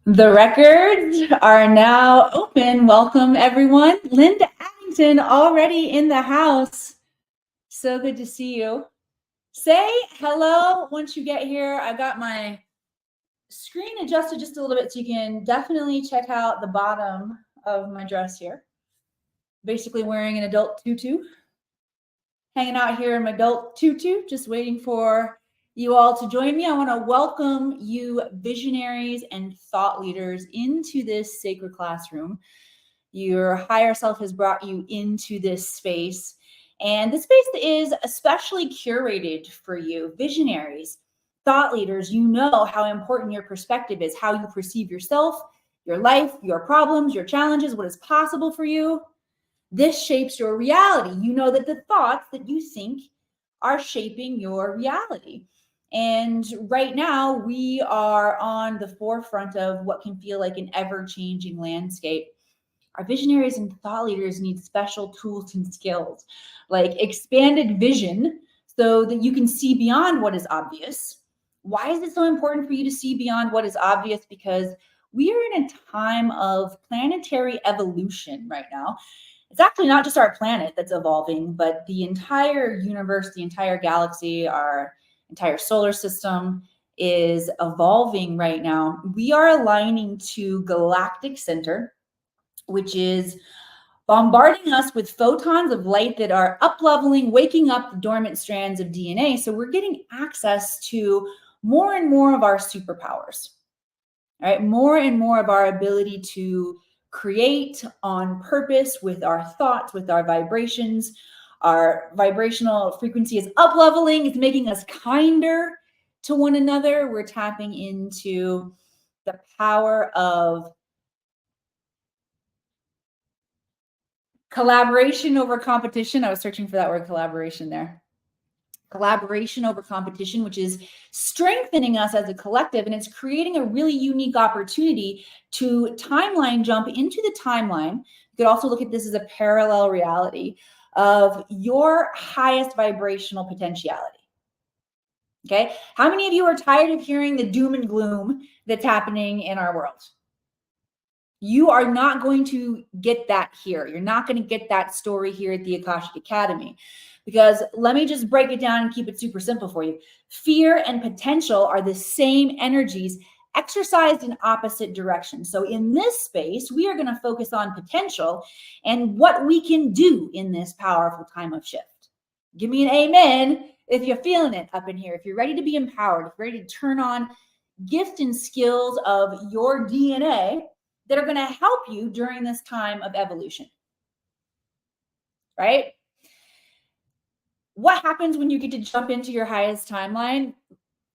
The records are now open. Welcome, everyone. Linda Addington already in the house. So good to see you. Say hello once you get here. I got my screen adjusted just a little bit so you can definitely check out the bottom of my dress here. Basically wearing an adult tutu. Hanging out here in my adult tutu, just waiting for you all to join me. I want to welcome you visionaries and thought leaders into this sacred classroom. Your higher self has brought you into this space, and this space is especially curated for you, visionaries, thought leaders. You know how important your perspective is, how you perceive yourself, your life, your problems, your challenges, what is possible for you. This shapes your reality. You know that the thoughts that you think are shaping your reality. And right now, we are on the forefront of what can feel like an ever-changing landscape. Our visionaries and thought leaders need special tools and skills, like expanded vision so that you can see beyond what is obvious. Why is it so important for you to see beyond what is obvious? Because we are in a time of planetary evolution right now. It's actually not just our planet that's evolving, but the entire universe, the entire galaxy, our entire solar system is evolving right now. We are aligning to galactic center, which is bombarding us with photons of light that are up-leveling, waking up the dormant strands of DNA. So we're getting access to more and more of our superpowers, right? More and more of our ability to create on purpose with our thoughts, with our vibrations. Our vibrational frequency is up-leveling. It's making us kinder to one another. We're tapping into the power of collaboration over competition. I was searching for that word collaboration there. Collaboration over competition, which is strengthening us as a collective, and it's creating a really unique opportunity to timeline jump into the timeline. You could also look at this as a parallel reality of your highest vibrational potentiality. Okay, how many of you are tired of hearing the doom and gloom that's happening in our world? You are not going to get that here. You're not going to get that story here at the Akashic Academy. Because let me just break it down and keep it super simple for you. Fear and potential are the same energies exercised in opposite directions. So in this space, we are going to focus on potential and what we can do in this powerful time of shift. Give me an amen if you're feeling it up in here. If you're ready to be empowered, if you're ready to turn on gift and skills of your DNA that are going to help you during this time of evolution, right? What happens when you get to jump into your highest timeline?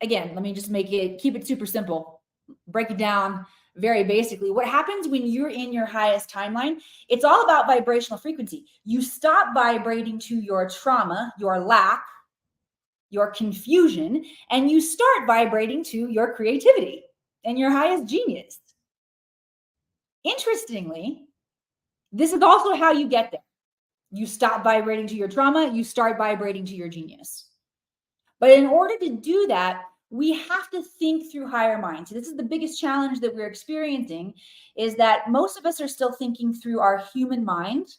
Again, let me just keep it super simple, break it down very basically. What happens when you're in your highest timeline? It's all about vibrational frequency. You stop vibrating to your trauma, your lack, your confusion, and you start vibrating to your creativity and your highest genius. Interestingly, this is also how you get there. You stop vibrating to your trauma, you start vibrating to your genius. But in order to do that, we have to think through higher mind. So this is the biggest challenge that we're experiencing, is that most of us are still thinking through our human mind.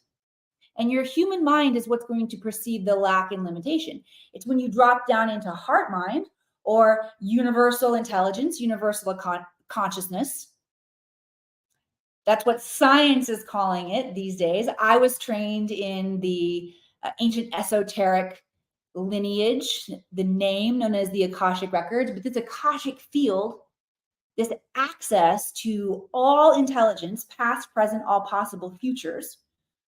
And your human mind is what's going to perceive the lack and limitation. It's when you drop down into heart mind or universal intelligence, universal consciousness. That's what science is calling it these days. I was trained in the ancient esoteric lineage, the name known as the Akashic Records, but this Akashic field, this access to all intelligence, past, present, all possible futures,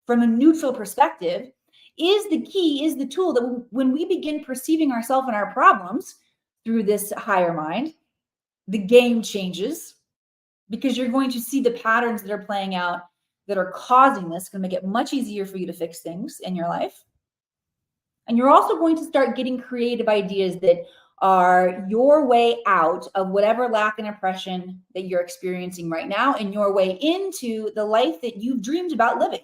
from a neutral perspective, is the key, is the tool that when we begin perceiving ourselves and our problems through this higher mind, the game changes. Because you're going to see the patterns that are playing out that are causing this. It's going to make it much easier for you to fix things in your life. And you're also going to start getting creative ideas that are your way out of whatever lack and oppression that you're experiencing right now, and your way into the life that you've dreamed about living.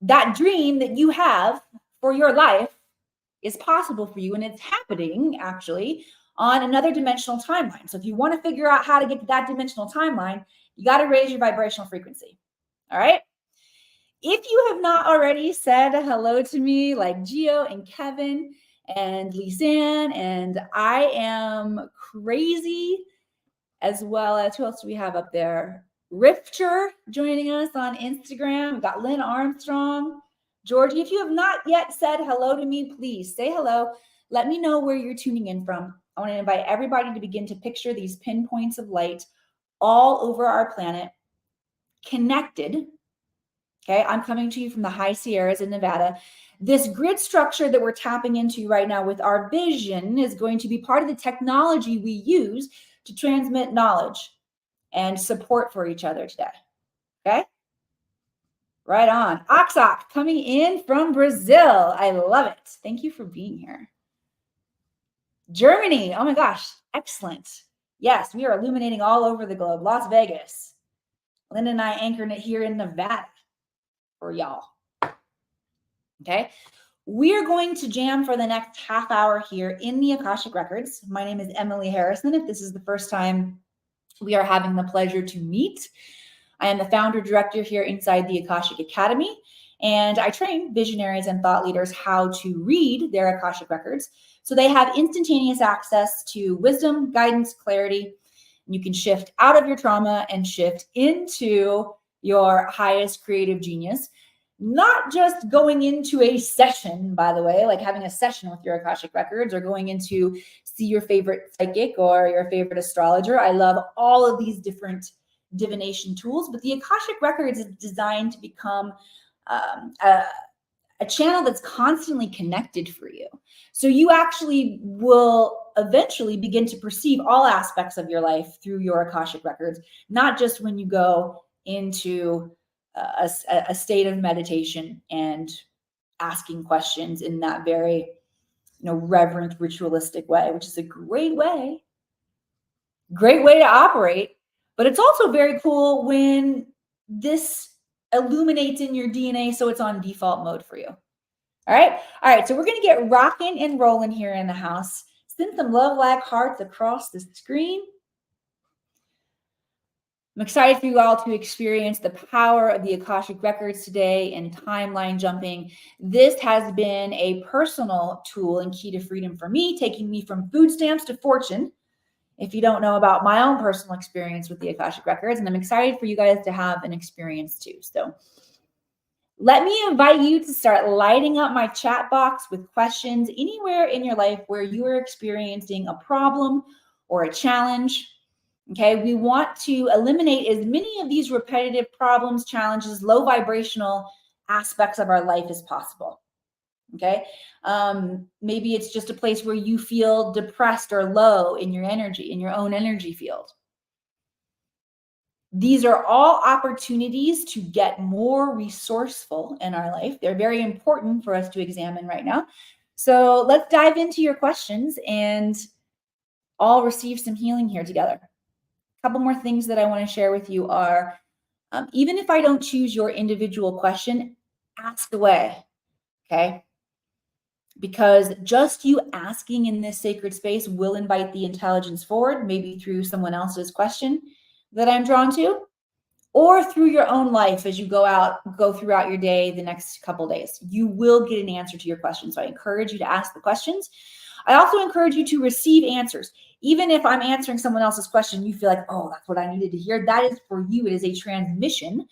That dream that you have for your life is possible for you, and it's happening actually on another dimensional timeline. So if you want to figure out how to get to that dimensional timeline, you got to raise your vibrational frequency. All right. If you have not already said hello to me, like Gio and Kevin and Lisanne, and I am crazy, as well as who else do we have up there? Rifter joining us on Instagram. We've got Lynn Armstrong. Georgie, if you have not yet said hello to me, please say hello. Let me know where you're tuning in from. I want to invite everybody to begin to picture these pinpoints of light all over our planet, connected. Okay, I'm coming to you from the high Sierras in Nevada. This grid structure that we're tapping into right now with our vision is going to be part of the technology we use to transmit knowledge and support for each other today. Okay, right on. Oxoc coming in from Brazil. I love it. Thank you for being here. Germany. Oh my gosh, excellent. Yes, we are illuminating all over the globe. Las Vegas. Linda and I anchoring it here in Nevada for y'all. Okay, we are going to jam for the next half hour here in the Akashic Records. My name is Emily Harrison. If this is the first time we are having the pleasure to meet, I am the founder director here inside the Akashic Academy, and I train visionaries and thought leaders how to read their Akashic Records so they have instantaneous access to wisdom, guidance, clarity. You can shift out of your trauma and shift into your highest creative genius. Not just going into a session, by the way, like having a session with your Akashic Records or going into see your favorite psychic or your favorite astrologer. I love all of these different divination tools, but the Akashic Records is designed to become a channel that's constantly connected for you. So you actually will eventually begin to perceive all aspects of your life through your Akashic Records, not just when you go into a state of meditation and asking questions in that very, reverent, ritualistic way, which is a great way to operate. But it's also very cool when this illuminates in your DNA, so it's on default mode for you. All right. So we're going to get rocking and rolling here in the house. Send some love like hearts across the screen. I'm excited for you all to experience the power of the Akashic Records today and timeline jumping. This has been a personal tool and key to freedom for me, taking me from food stamps to fortune, if you don't know about my own personal experience with the Akashic Records. And I'm excited for you guys to have an experience too. So let me invite you to start lighting up my chat box with questions anywhere in your life where you are experiencing a problem or a challenge. Okay, we want to eliminate as many of these repetitive problems, challenges, low vibrational aspects of our life as possible. Okay, maybe it's just a place where you feel depressed or low in your energy, in your own energy field. These are all opportunities to get more resourceful in our life. They're very important for us to examine right now. So let's dive into your questions and all receive some healing here together. A couple more things that I want to share with you are, even if I don't choose your individual question, ask away, okay? Because just you asking in this sacred space will invite the intelligence forward, maybe through someone else's question that I'm drawn to, or through your own life as you go throughout your day the next couple of days. You will get an answer to your question. So I encourage you to ask the questions. I also encourage you to receive answers. Even if I'm answering someone else's question, you feel like, oh, that's what I needed to hear. That is for you. It is a transmission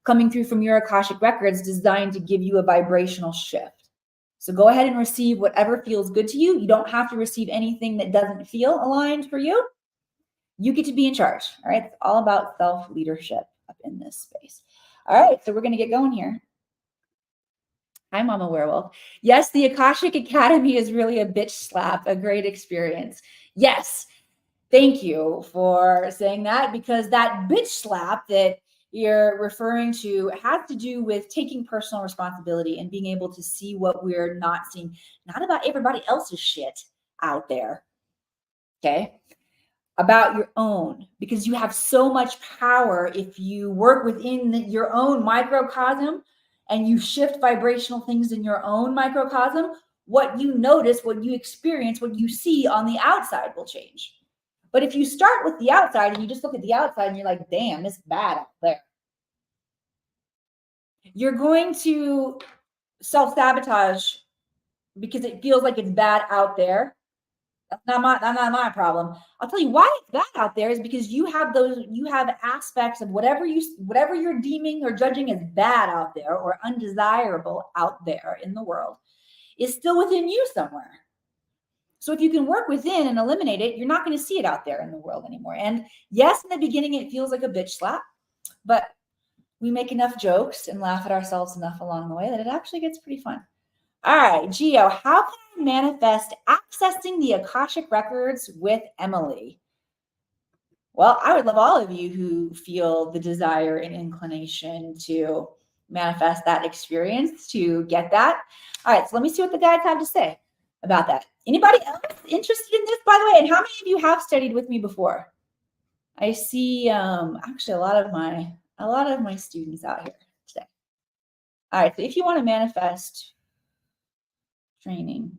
coming through from your Akashic Records designed to give you a vibrational shift. So go ahead and receive whatever feels good to you. You don't have to receive anything that doesn't feel aligned for you. You get to be in charge. All right. It's all about self-leadership up in this space. All right. So we're going to get going here. Hi, Mama Werewolf. Yes, the Akashic Academy is really a bitch slap, a great experience. Yes. Thank you for saying that, because that bitch slap that you're referring to has to do with taking personal responsibility and being able to see what we're not seeing, not about everybody else's shit out there. Okay. About your own, because you have so much power if you work within your own microcosm and you shift vibrational things in your own microcosm. what you notice, what you experience, what you see on the outside will change. But if you start with the outside and you just look at the outside and you're like, damn, it's bad out there, you're going to self-sabotage because it feels like it's bad out there. That's not my problem. I'll tell you why it's bad out there is because you have aspects of whatever you're deeming or judging as bad out there or undesirable out there in the world is still within you somewhere. So if you can work within and eliminate it, you're not going to see it out there in the world anymore. And yes, in the beginning, it feels like a bitch slap, but we make enough jokes and laugh at ourselves enough along the way that it actually gets pretty fun. All right, Gio, how can I manifest accessing the Akashic records with Emily? Well, I would love all of you who feel the desire and inclination to manifest that experience to get that. All right, so let me see what the guides have to say about that. Anybody else interested in this, by the way? And how many of you have studied with me before? I see actually a lot of my students out here today. All right, so if you want to manifest training,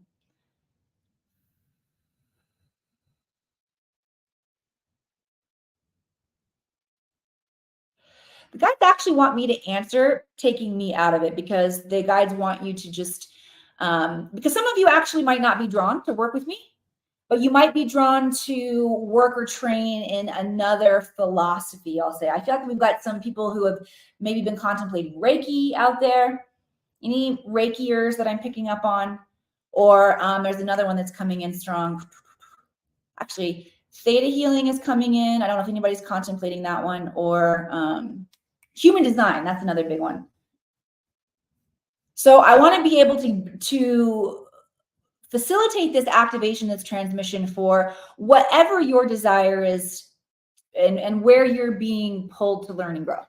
the guides actually want me to answer, taking me out of it, because the guides want you to just, because some of you actually might not be drawn to work with me, but you might be drawn to work or train in another philosophy, I'll say. I feel like we've got some people who have maybe been contemplating Reiki out there. Any Reikiers that I'm picking up on? Or there's another one that's coming in strong. Actually, theta healing is coming in. I don't know if anybody's contemplating that one. Or human design, that's another big one. So I want to be able to facilitate this activation, this transmission for whatever your desire is and where you're being pulled to learn and grow.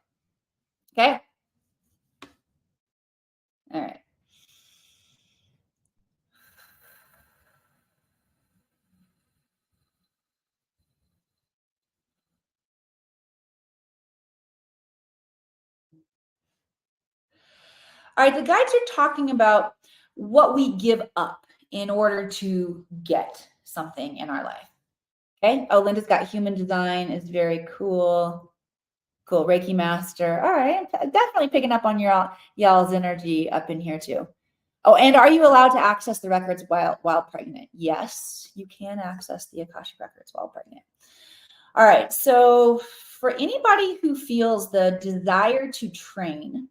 Okay? All right. All right, the guides are talking about what we give up in order to get something in our life. Okay. Oh, Linda's got human design. Is very cool. Cool. Reiki master. All right. I'm definitely picking up on y'all's energy up in here too. Oh, and are you allowed to access the records while pregnant? Yes, you can access the Akashic records while pregnant. All right. So for anybody who feels the desire to train,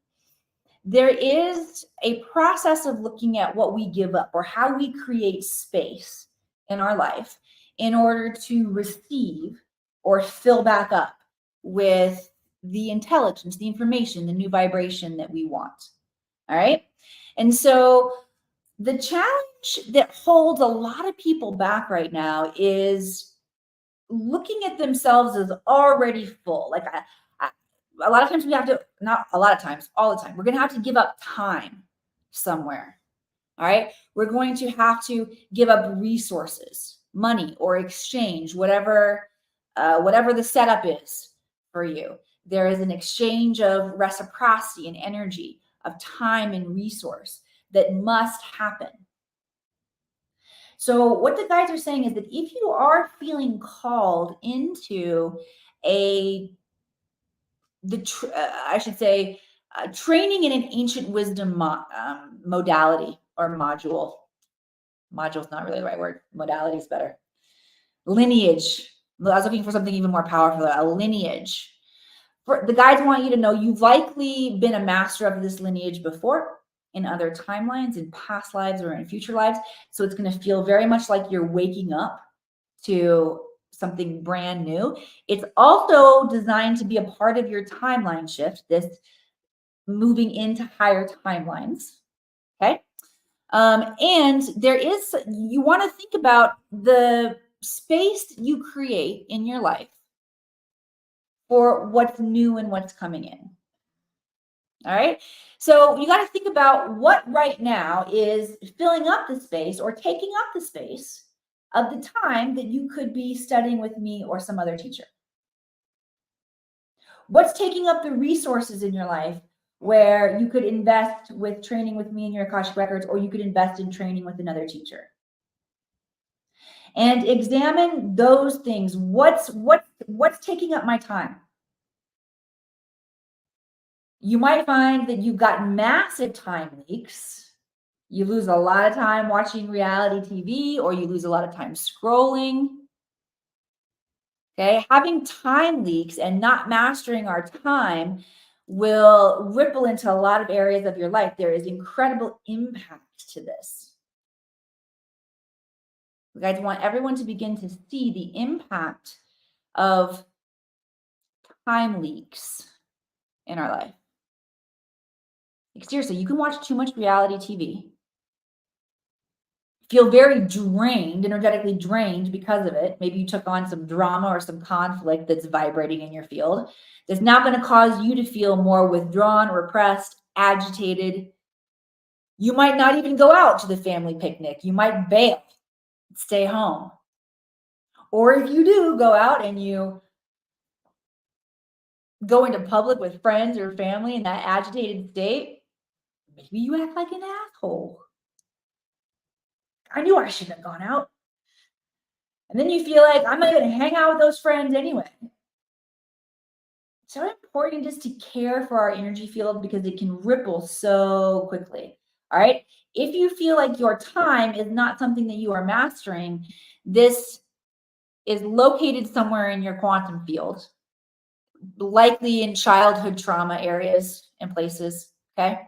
there is a process of looking at what we give up or how we create space in our life in order to receive or fill back up with the intelligence, the information, the new vibration that we want. All right. And so the challenge that holds a lot of people back right now is looking at themselves as already full. Like a lot of times we have to, not a lot of times, all the time, we're going to have to give up time somewhere. All right. We're going to have to give up resources, money, or exchange, whatever the setup is for you. There is an exchange of reciprocity and energy, of time and resource that must happen. So what the guides are saying is that if you are feeling called into training in an ancient wisdom modality or module. Module's not really the right word. Modality is better. Lineage. I was looking for something even more powerful. A lineage. The guides want you to know you've likely been a master of this lineage before in other timelines, in past lives or in future lives. So it's going to feel very much like you're waking up to something brand new. It's also designed to be a part of your timeline shift, this moving into higher timelines. Okay. And you want to think about the space you create in your life for what's new and what's coming in. All right. So you got to think about what right now is filling up the space or taking up the space of the time that you could be studying with me or some other teacher. What's taking up the resources in your life where you could invest with training with me in your Akashic Records, or you could invest in training with another teacher. And examine those things. What's taking up my time? You might find that you've got massive time leaks. You lose a lot of time watching reality TV, or you lose a lot of time scrolling. Okay, having time leaks and not mastering our time will ripple into a lot of areas of your life. There is incredible impact to this. You guys want everyone to begin to see the impact of time leaks in our life. Like, seriously, you can watch too much reality TV, feel very drained, energetically drained because of it. Maybe you took on some drama or some conflict that's vibrating in your field. That's now going to cause you to feel more withdrawn, repressed, agitated. You might not even go out to the family picnic. You might bail, stay home. Or if you do go out and you go into public with friends or family in that agitated state, maybe you act like an asshole. I knew I shouldn't have gone out. And then you feel like, I'm not going to hang out with those friends anyway. So important just to care for our energy field, because it can ripple so quickly. All right. If you feel like your time is not something that you are mastering, this is located somewhere in your quantum field, likely in childhood trauma areas and places. Okay.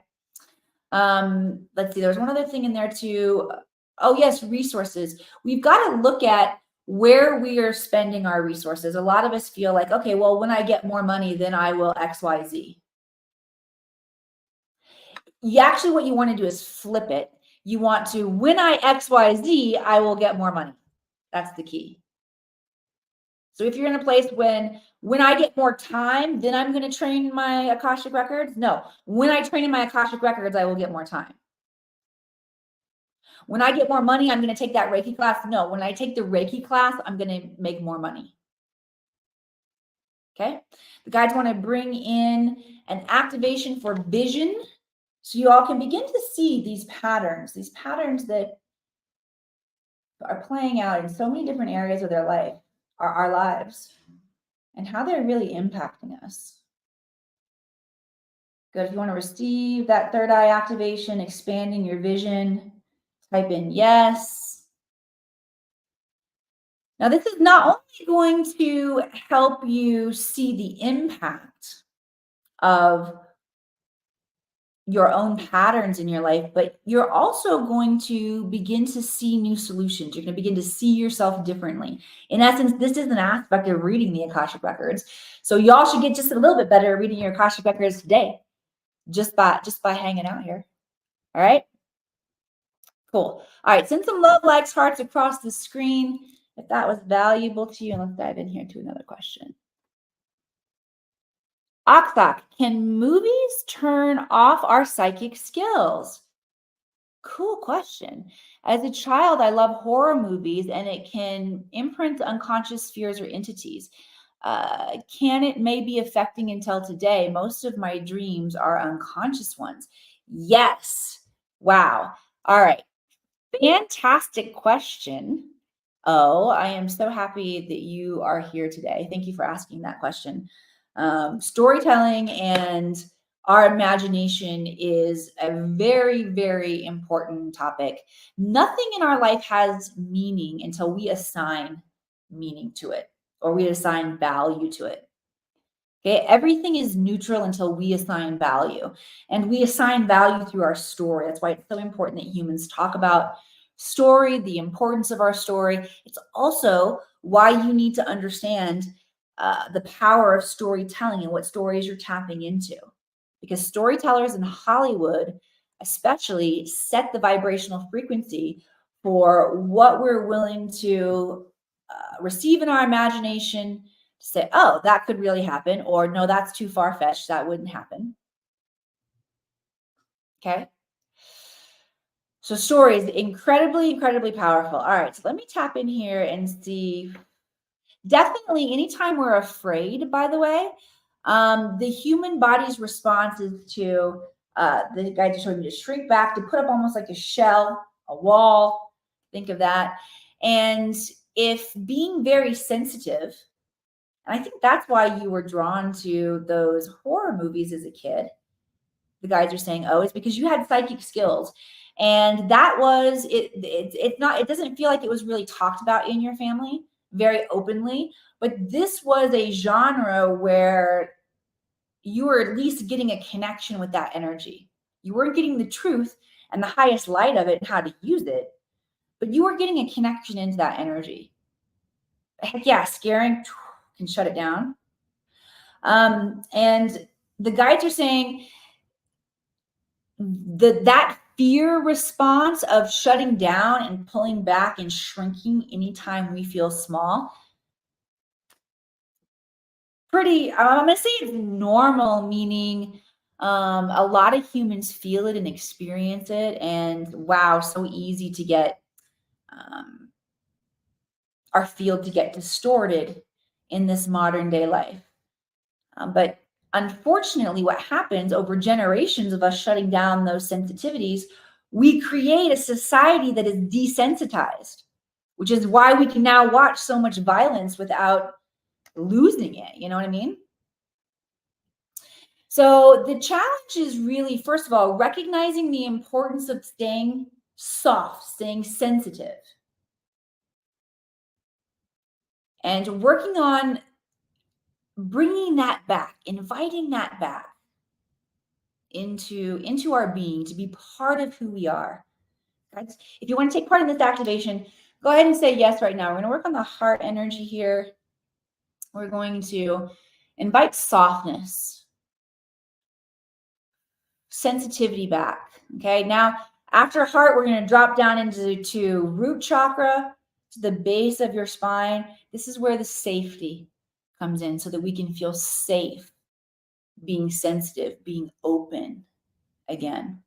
Let's see, there's one other thing in there too. Oh yes, resources. We've got to look at where we are spending our resources. A lot of us feel like, okay, well, when I get more money, then I will XYZ. Actually, what you want to do is flip it. You want to, when I XYZ, I will get more money. That's the key. So if you're in a place when I get more time, then I'm going to train my Akashic Records. No, when I train in my Akashic Records, I will get more time. When I get more money, I'm going to take that Reiki class. No, when I take the Reiki class, I'm going to make more money. Okay. The guides want to bring in an activation for vision, so you all can begin to see these patterns that are playing out in so many different areas of their life, our lives, and how they're really impacting us. Good. If you want to receive that third eye activation, expanding your vision, type in yes. Now, this is not only going to help you see the impact of your own patterns in your life, but you're also going to begin to see new solutions. You're going to begin to see yourself differently. In essence, this is an aspect of reading the Akashic Records. So y'all should get just a little bit better at reading your Akashic Records today, just by hanging out here. All right. Cool. All right. Send some love, likes, hearts across the screen if that was valuable to you. And let's dive in here to another question. Aksak, can movies turn off our psychic skills? Cool question. As a child, I love horror movies, and it can imprint unconscious fears or entities. Can it may be affecting until today? Most of my dreams are unconscious ones. Yes. Wow. All right. Fantastic question. Oh, I am so happy that you are here today. Thank you for asking that question. Storytelling and our imagination is a very, very important topic. Nothing in our life has meaning until we assign meaning to it, or we assign value to it. Okay, everything is neutral until we assign value, and we assign value through our story. That's why it's so important that humans talk about story, the importance of our story. It's also why you need to understand the power of storytelling and what stories you're tapping into, because storytellers in Hollywood especially set the vibrational frequency for what we're willing to receive in our imagination, say, oh, that could really happen, or no, that's too far-fetched, that wouldn't happen. Okay. So stories, incredibly, incredibly powerful. All right, so let me tap in here and see. Definitely anytime we're afraid, by the way, The human body's response is to, the guy just showed me, to shrink back, to put up almost like a shell, a wall. Think of that. And if being very sensitive, and I think that's why you were drawn to those horror movies as a kid, the guys are saying, oh, it's because you had psychic skills. And that was it. It's not, it doesn't feel like it was really talked about in your family very openly, but this was a genre where you were at least getting a connection with that energy. You weren't getting the truth and the highest light of it and how to use it, but you were getting a connection into that energy. Heck yeah, scaring can shut it down. And the guides are saying that fear response of shutting down and pulling back and shrinking anytime we feel small, pretty, I'm going to say it's normal, meaning a lot of humans feel it and experience it. And wow, so easy to get our field to get distorted in this modern day life. But unfortunately, what happens over generations of us shutting down those sensitivities, we create a society that is desensitized, which is why we can now watch so much violence without losing it. You know what I mean? So the challenge is really, first of all, recognizing the importance of staying soft, staying sensitive, and working on bringing that back, inviting that back into our being to be part of who we are. Guys, if you want to take part in this activation, go ahead and say yes right now. We're going to work on the heart energy here. We're going to invite softness, sensitivity back. Okay, now after heart, we're going to drop down into root chakra, to the base of your spine. This is where the safety comes in, so that we can feel safe being sensitive, being open again.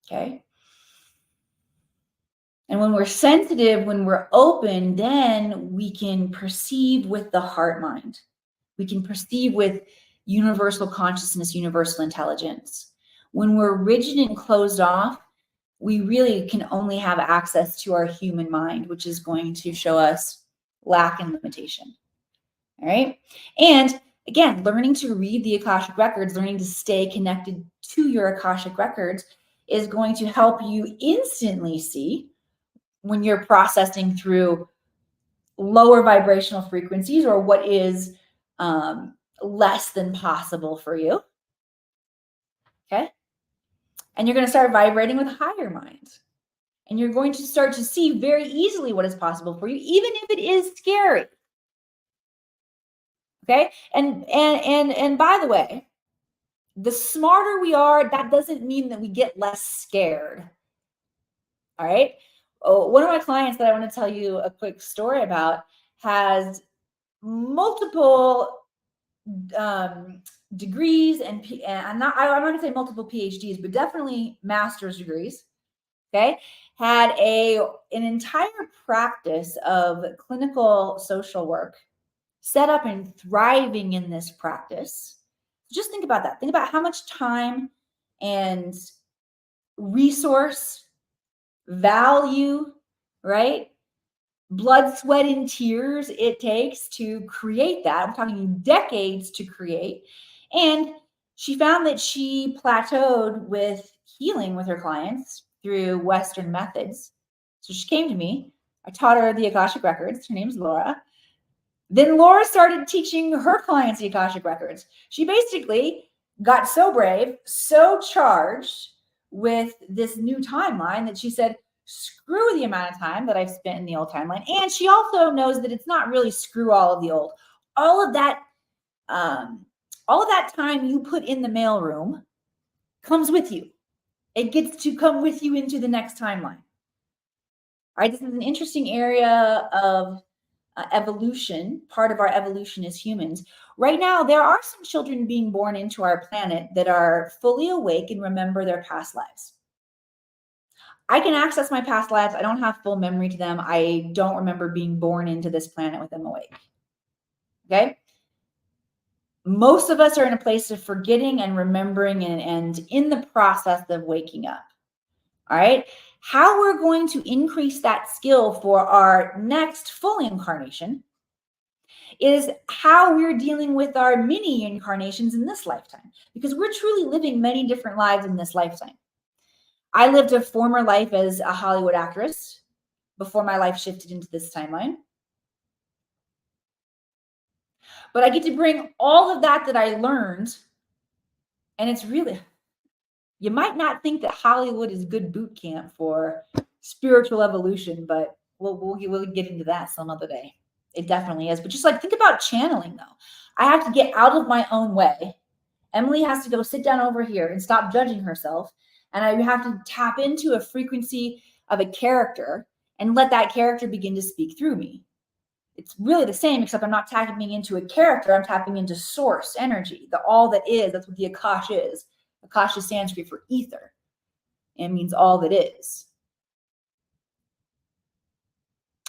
Okay. And when we're sensitive, when we're open, then we can perceive with the heart mind. We can perceive with universal consciousness, universal intelligence. When we're rigid and closed off, we really can only have access to our human mind, which is going to show us lack and limitation. All right. And again, learning to read the Akashic records, learning to stay connected to your Akashic records is going to help you instantly see when you're processing through lower vibrational frequencies or what is less than possible for you. Okay. And you're going to start vibrating with higher minds. And you're going to start to see very easily what is possible for you, even if it is scary. Okay. And by the way, the smarter we are, that doesn't mean that we get less scared. All right. Oh, one of my clients that I want to tell you a quick story about has multiple degrees and I'm not going to say multiple PhDs, but definitely master's degrees. Okay. Had an entire practice of clinical social work set up and thriving in this practice. Just think about that. Think about how much time and resource, value, right? Blood, sweat, and tears it takes to create that. I'm talking decades to create. And she found that she plateaued with healing with her clients through Western methods. So she came to me. I taught her the Akashic records. Her name's Laura. Then Laura started teaching her clients the Akashic records. She basically got so brave, so charged with this new timeline that she said, screw the amount of time that I've spent in the old timeline. And she also knows that it's not really screw all of the old. All of that time you put in the mailroom comes with you. It gets to come with you into the next timeline. All right, this is an interesting area of evolution. Part of our evolution as humans. Right now, there are some children being born into our planet that are fully awake and remember their past lives. I can access my past lives. I don't have full memory to them. I don't remember being born into this planet with them awake. Okay. most of us are in a place of forgetting and remembering and in the process of waking up. All right. How we're going to increase that skill for our next full incarnation is how we're dealing with our mini incarnations in this lifetime, because we're truly living many different lives in this lifetime. I lived a former life as a Hollywood actress before my life shifted into this timeline. But I get to bring all of that I learned, and it's really, you might not think that Hollywood is good boot camp for spiritual evolution, but we'll get into that some other day. It definitely is. But just like, think about channeling though. I have to get out of my own way. Emily has to go sit down over here and stop judging herself. And I have to tap into a frequency of a character and let that character begin to speak through me. It's really the same, except I'm not tapping into a character. I'm tapping into source energy, the all that is. That's what the Akash is. Akash is Sanskrit for ether. It means all that is.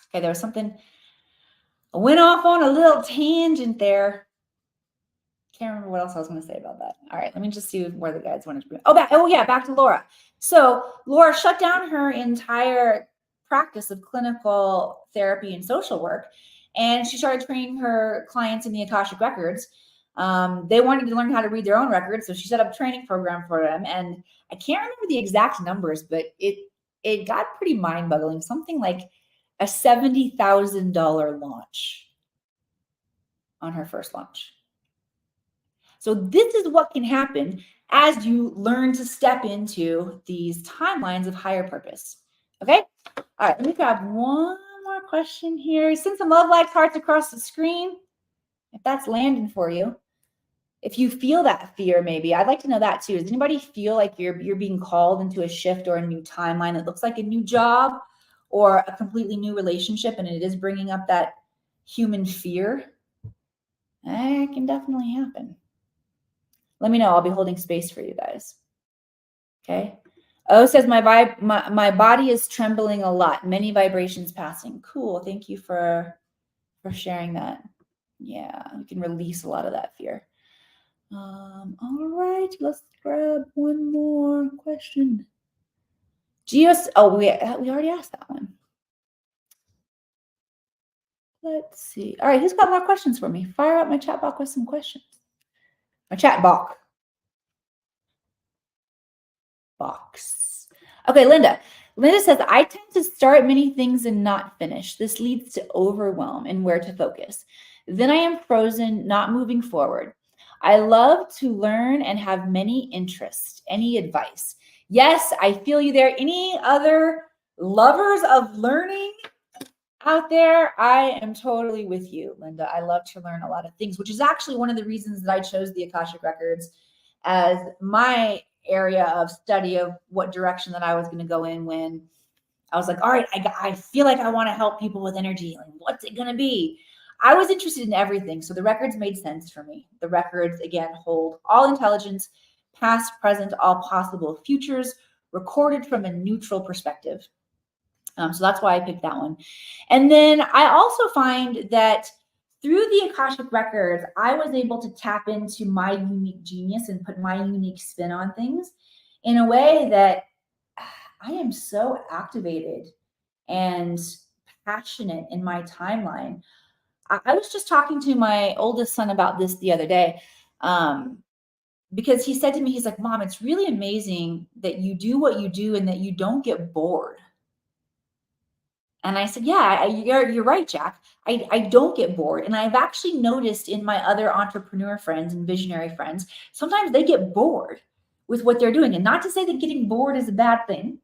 Okay, there was something, I went off on a little tangent there. Can't remember what else I was going to say about that. All right, let me just see where the guides wanted to bring. Back to Laura. So Laura shut down her entire practice of clinical therapy and social work, and she started training her clients in the Akashic Records. They wanted to learn how to read their own records, so she set up a training program for them. And I can't remember the exact numbers, but it got pretty mind-boggling. Something like a $70,000 launch on her first launch. So this is what can happen as you learn to step into these timelines of higher purpose. Okay? All right, let me grab one more question here. Send some love likes, hearts across the screen, if that's landing for you. If you feel that fear, maybe I'd like to know that too. Does anybody feel like you're being called into a shift or a new timeline that looks like a new job or a completely new relationship, and it is bringing up that human fear? That can definitely happen. Let me know. I'll be holding space for you guys. Okay. O says my body is trembling a lot. Many vibrations passing. Cool. Thank you for sharing that. Yeah, you can release a lot of that fear. All right, let's grab one more question. We already asked that one. Let's see. All right, who's got more questions for me? Fire up my chat box with some questions. My chat box. Okay, Linda. Linda says, I tend to start many things and not finish. This leads to overwhelm and where to focus. Then I am frozen, not moving forward. I love to learn and have many interests. Any advice? Yes, I feel you there. Any other lovers of learning out there? I am totally with you, Linda. I love to learn a lot of things, which is actually one of the reasons that I chose the Akashic Records as my area of study of what direction that I was going to go in when I was like, all right, I feel like I want to help people with energy. Like, what's it going to be? I was interested in everything. So the records made sense for me. The records, again, hold all intelligence, past, present, all possible futures, recorded from a neutral perspective. So that's why I picked that one. And then I also find that through the Akashic Records, I was able to tap into my unique genius and put my unique spin on things in a way that I am so activated and passionate in my timeline. I was just talking to my oldest son about this the other day, because he said to me, he's like, Mom, it's really amazing that you do what you do and that you don't get bored. And I said, yeah, you're right, Jack. I don't get bored. And I've actually noticed in my other entrepreneur friends and visionary friends, sometimes they get bored with what they're doing. And not to say that getting bored is a bad thing,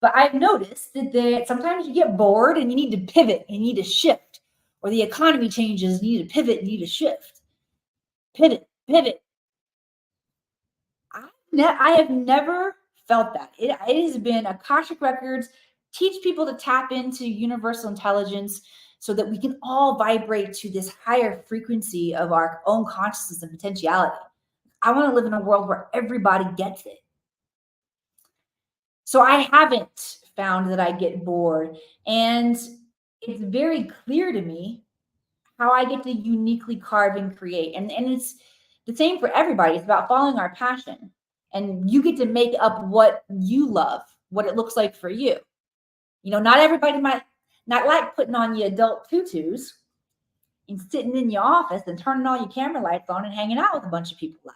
but I've noticed that sometimes you get bored and you need to pivot, you need to shift, or the economy changes, you need to pivot, you need to shift. Pivot. I have never felt that. It has been Akashic Records teach people to tap into universal intelligence so that we can all vibrate to this higher frequency of our own consciousness and potentiality. I want to live in a world where everybody gets it. So I haven't found that I get bored. And it's very clear to me how I get to uniquely carve and create. And it's the same for everybody. It's about following our passion. And you get to make up what you love, what it looks like for you. Not everybody might not like putting on your adult tutus and sitting in your office and turning all your camera lights on and hanging out with a bunch of people live.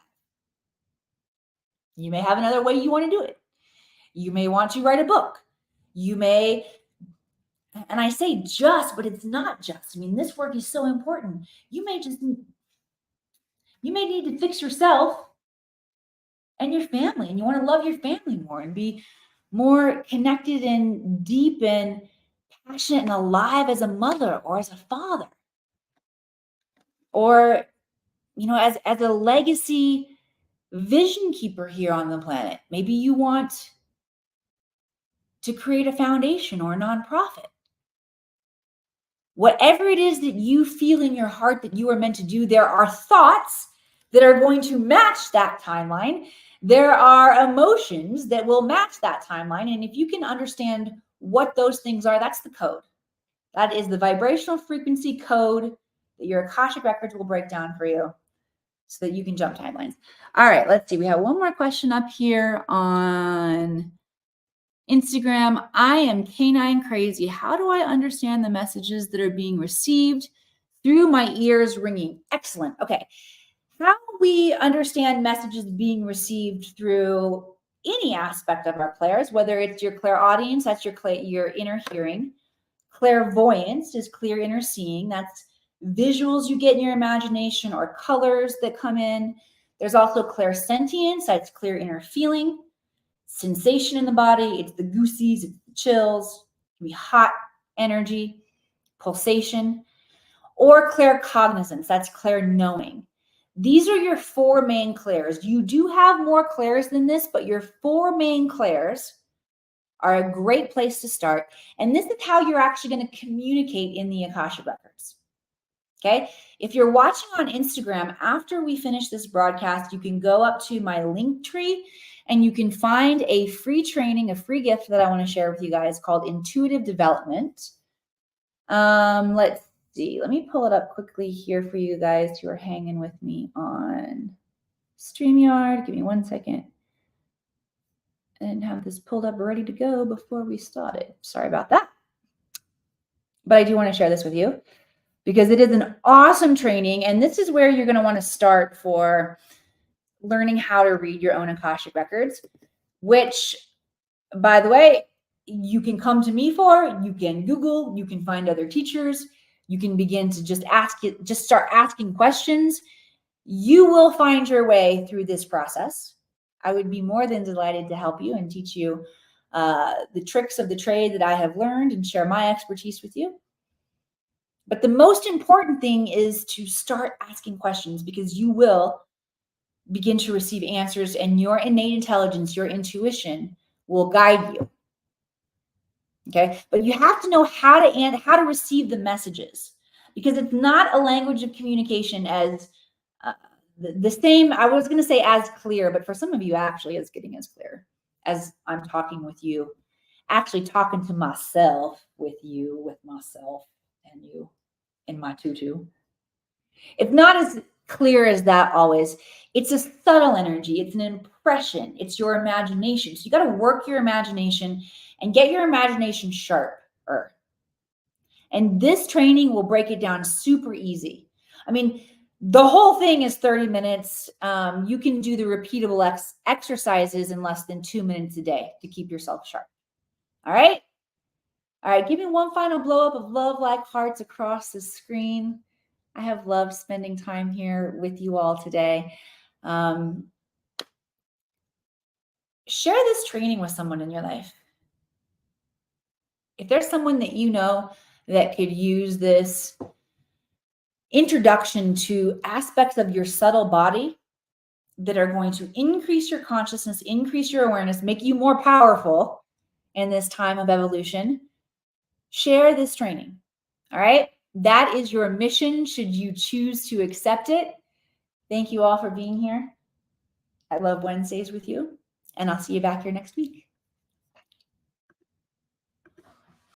You may have another way you want to do it. You may want to write a book. You may, and I say just, but it's not just. I mean, this work is so important. You may need to fix yourself and your family, and you want to love your family more and be more connected and deep and passionate and alive as a mother or as a father. Or, as a legacy vision keeper here on the planet. Maybe you want to create a foundation or a nonprofit. Whatever it is that you feel in your heart that you are meant to do, there are thoughts that are going to match that timeline. There are emotions that will match that timeline. And if you can understand what those things are, that's the code. That is the vibrational frequency code that your Akashic records will break down for you so that you can jump timelines. All right, let's see. We have one more question up here on Instagram. I am canine crazy. How do I understand the messages that are being received through my ears ringing? Excellent. Okay. How we understand messages being received through any aspect of our clairs, whether it's your clairaudience, that's your inner hearing. Clairvoyance is clear inner seeing. That's visuals you get in your imagination or colors that come in. There's also clairsentience, that's clear inner feeling. Sensation in the body, it's the goosies, it's the chills, it can be hot energy, pulsation, or claircognizance, that's clair-knowing. These are your four main clairs. You do have more clairs than this, but your four main clairs are a great place to start. And this is how you're actually going to communicate in the Akashic records. Okay. If you're watching on Instagram, after we finish this broadcast, you can go up to my link tree and you can find a free training, a free gift that I want to share with you guys called Intuitive Development. Let's see. Let me pull it up quickly here for you guys who are hanging with me on StreamYard. Give me 1 second. I didn't have this pulled up ready to go before we started. Sorry about that. But I do want to share this with you because it is an awesome training. And this is where you're going to want to start for learning how to read your own Akashic records, which, by the way, you can come to me for. You can Google, you can find other teachers. You can begin to just start asking questions. You will find your way through this process. I would be more than delighted to help you and teach you the tricks of the trade that I have learned and share my expertise with you. But the most important thing is to start asking questions because you will begin to receive answers and your innate intelligence, your intuition will guide you. Okay, but you have to know how to receive the messages because it's not a language of communication as the same. I was going to say as clear, but for some of you, actually, it's getting as clear as I'm talking with you, actually talking to myself with you, with myself and you in my tutu. It's not as clear as that always. It's a subtle energy. It's an impression. It's your imagination. So you got to work your imagination and get your imagination sharper. And this training will break it down super easy. I mean, the whole thing is 30 minutes. You can do the repeatable exercises in less than 2 minutes a day to keep yourself sharp. All right. All right. Give me one final blow up of love like hearts across the screen. I have loved spending time here with you all today. Share this training with someone in your life. If there's someone that you know that could use this introduction to aspects of your subtle body that are going to increase your consciousness, increase your awareness, make you more powerful in this time of evolution, share this training. All right. That is your mission should you choose to accept it. Thank you all for being here. I love Wednesdays with you, and I'll see you back here next week.